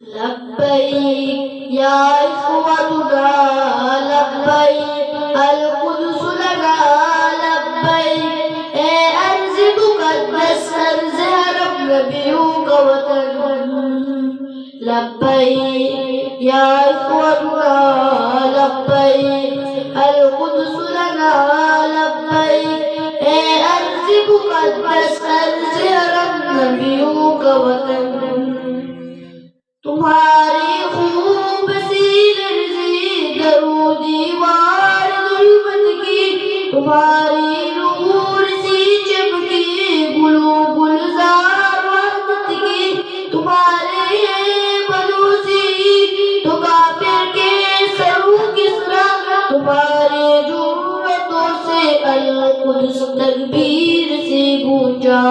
لبيك يا إخوتنا لبيك القدس لنا لبيك أرض مقدس أرض حرم نبيك وطن لبيك يا إخوتنا لبيك القدس لنا لبيك أرض مقدس أرض حرم نبيك وطن تمہاری خوب سی لرزی درو دیوار ظلمت کی تمہاری نور سی چمکی گلو گلزار وحدت کی تمہارے بدو سی تو کافر کے سرو کسرا تمہارے جرتوں سے القدس تکبیر سے گونجا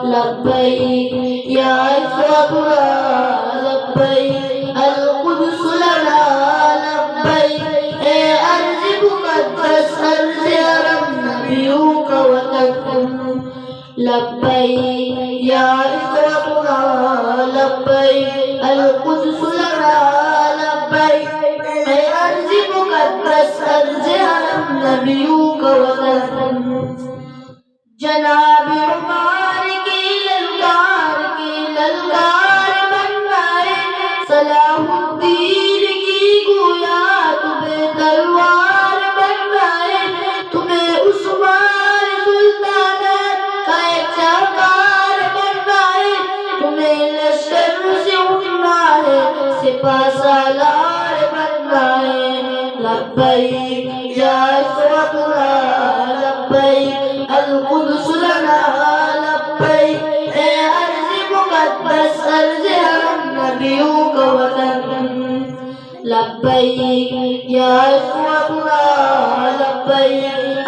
لبیک یا إخوتنا لبيك القدس لنا لبيك أرض مقدس أرض حرم نبيك وطن لبيك يا إخوتنا لبيك القدس لنا لبيك أرض مقدس أرض حرم نبيك وطن جناب عمر کی للکار صلاح الدین کی گویا تمہیں تلوار بنائے تمہیں عثمان سلطانت کا ایک شاہکار بنائے تمہیں لشکر سے اٹھنا ہے سپاہ سالار بنائے لبیک یا إخوتنا لبیک القدس لنا لبیک أرض مقدس أرض حرم نبيك وطن لبيك يا إخوتنا لبيك